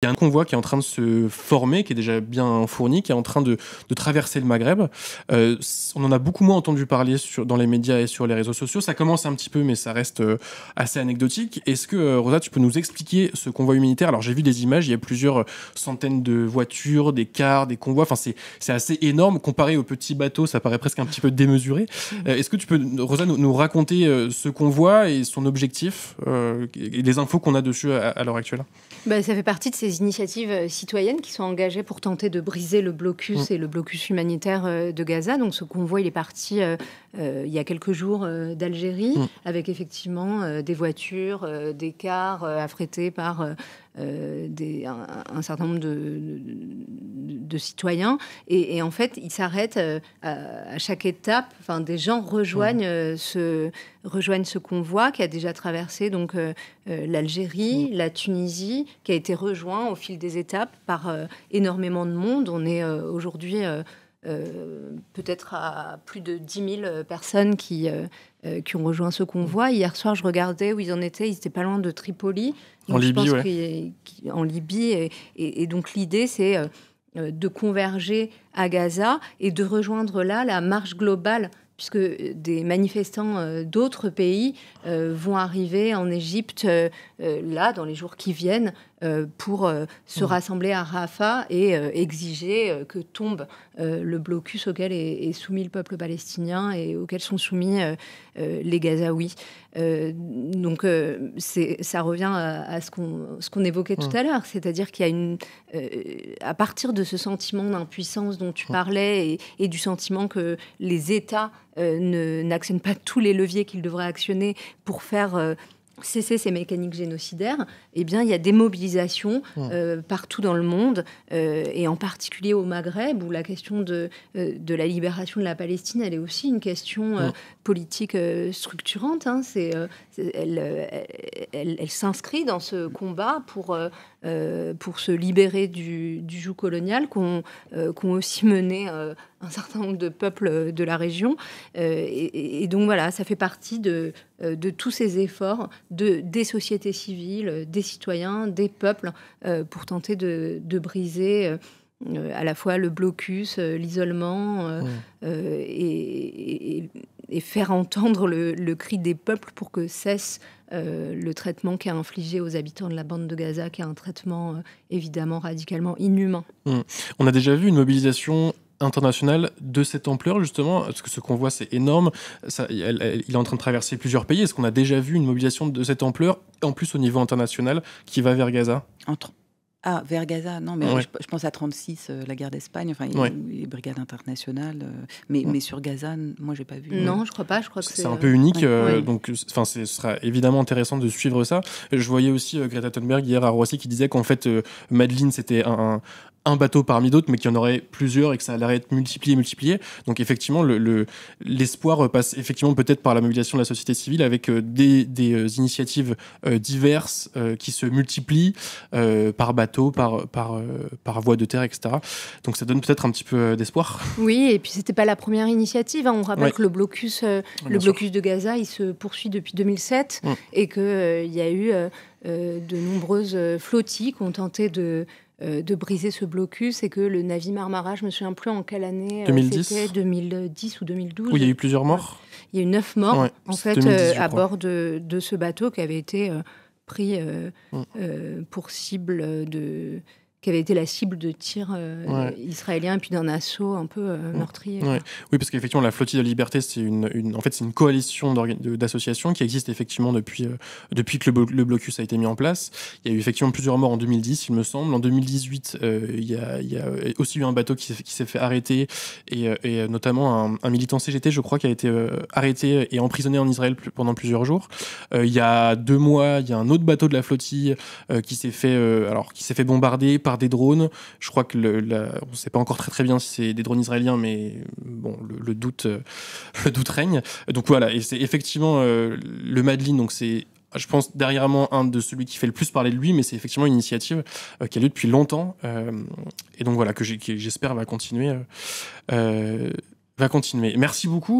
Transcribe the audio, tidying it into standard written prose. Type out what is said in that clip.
Il y a un convoi qui est en train de se former, qui est déjà bien fourni, qui est en train de traverser le Maghreb. On en a beaucoup moins entendu parler dans les médias et sur les réseaux sociaux. Ça commence un petit peu, mais ça reste assez anecdotique. Est-ce que, Rosa, tu peux nous expliquer ce convoi humanitaire? Alors, j'ai vu des images, il y a plusieurs centaines de voitures, des cars, des convois. Enfin, c'est assez énorme. Comparé aux petits bateaux, ça paraît presque un petit peu démesuré. Est-ce que tu peux, Rosa, nous raconter ce convoi et son objectif et les infos qu'on a dessus à l'heure actuelle? Ça fait partie de ces initiatives citoyennes qui sont engagées pour tenter de briser le blocus et le blocus humanitaire de Gaza. Donc ce convoi, il est parti il y a quelques jours d'Algérie, avec effectivement des voitures, des cars affrétés par un certain nombre de citoyens. Et en fait, il s'arrête à chaque étape. Enfin, des gens rejoignent ce convoi qui a déjà traversé donc l'Algérie, la Tunisie, qui a été rejoint au fil des étapes par énormément de monde. On est aujourd'hui peut-être à plus de 10 000 personnes qui ont rejoint ce convoi. Hier soir, je regardais où ils en étaient. Ils étaient pas loin de Tripoli. Donc, en Libye, en Libye. Et donc l'idée, c'est de converger à Gaza et de rejoindre là la marche globale, puisque des manifestants d'autres pays vont arriver en Égypte là, dans les jours qui viennent, pour se rassembler à Rafah et exiger que tombe le blocus auquel est soumis le peuple palestinien et auquel sont soumis les Gazaouis. Donc ça revient à ce qu'on évoquait tout à l'heure, c'est-à-dire qu'il y a à partir de ce sentiment d'impuissance dont tu parlais et du sentiment que les États n'actionnent pas tous les leviers qu'ils devraient actionner pour faire cesser ces mécaniques génocidaires, eh bien, il y a des mobilisations partout dans le monde, et en particulier au Maghreb, où la question de la libération de la Palestine, elle est aussi une question politique structurante. Hein. Elle s'inscrit dans ce combat pour se libérer du joug colonial qu'ont aussi mené un certain nombre de peuples de la région. Et donc voilà, ça fait partie de tous ces efforts des sociétés civiles, des citoyens, des peuples, pour tenter de briser à la fois le blocus, l'isolement, et faire entendre le cri des peuples pour que cesse le traitement qui est infligé aux habitants de la bande de Gaza, qui est un traitement évidemment radicalement inhumain. On a déjà vu une mobilisation internationale de cette ampleur, justement, parce que ce convoi, c'est énorme. Il est en train de traverser plusieurs pays. Est-ce qu'on a déjà vu une mobilisation de cette ampleur, en plus au niveau international, qui va vers Gaza ? Vers Gaza, non, mais je pense à 36, la guerre d'Espagne, enfin, les brigades internationales, mais sur Gaza, moi, j'ai pas vu. Non, je crois pas, je crois que c'est un peu unique, donc ce sera évidemment intéressant de suivre ça. Je voyais aussi Greta Thunberg hier à Roissy qui disait qu'en fait, Madeleine, c'était un bateau parmi d'autres, mais qu'il y en aurait plusieurs et que ça allait être multiplié. Donc effectivement, l'espoir passe effectivement peut-être par la mobilisation de la société civile avec des initiatives diverses qui se multiplient par bateau, par voie de terre, etc. Donc ça donne peut-être un petit peu d'espoir. Oui, et puis c'était pas la première initiative. Hein. On rappelle que le blocus de Gaza, il se poursuit depuis 2007 et qu'il y a eu de nombreuses flottilles qui ont tenté de briser ce blocus, et que le Navy Marmara, je me souviens plus en quelle année, 2010. C'était 2010 ou 2012. Où il y a eu plusieurs morts. Il y a eu 9 morts en fait 2010, à bord de ce bateau qui avait été pris pour cible qui avait été la cible de tirs israéliens et puis d'un assaut un peu meurtrier. Oui, parce qu'effectivement, la Flottille de la Liberté, c'est en fait, c'est une coalition d'associations qui existe effectivement depuis que le blocus a été mis en place. Il y a eu effectivement plusieurs morts en 2010, il me semble. En 2018, il y a aussi eu un bateau qui s'est fait arrêter, et notamment un militant CGT, je crois, qui a été arrêté et emprisonné en Israël pendant plusieurs jours. Il y a 2 mois, il y a un autre bateau de la flottille qui s'est fait bombarder par des drones. Je crois que on ne sait pas encore très bien si c'est des drones israéliens, mais bon, le doute règne. Donc voilà, et c'est effectivement le Madeleine, donc c'est, je pense, derrière moi, un de celui qui fait le plus parler de lui, mais c'est effectivement une initiative qui a lieu depuis longtemps, et donc voilà, que j'espère va continuer. Merci beaucoup.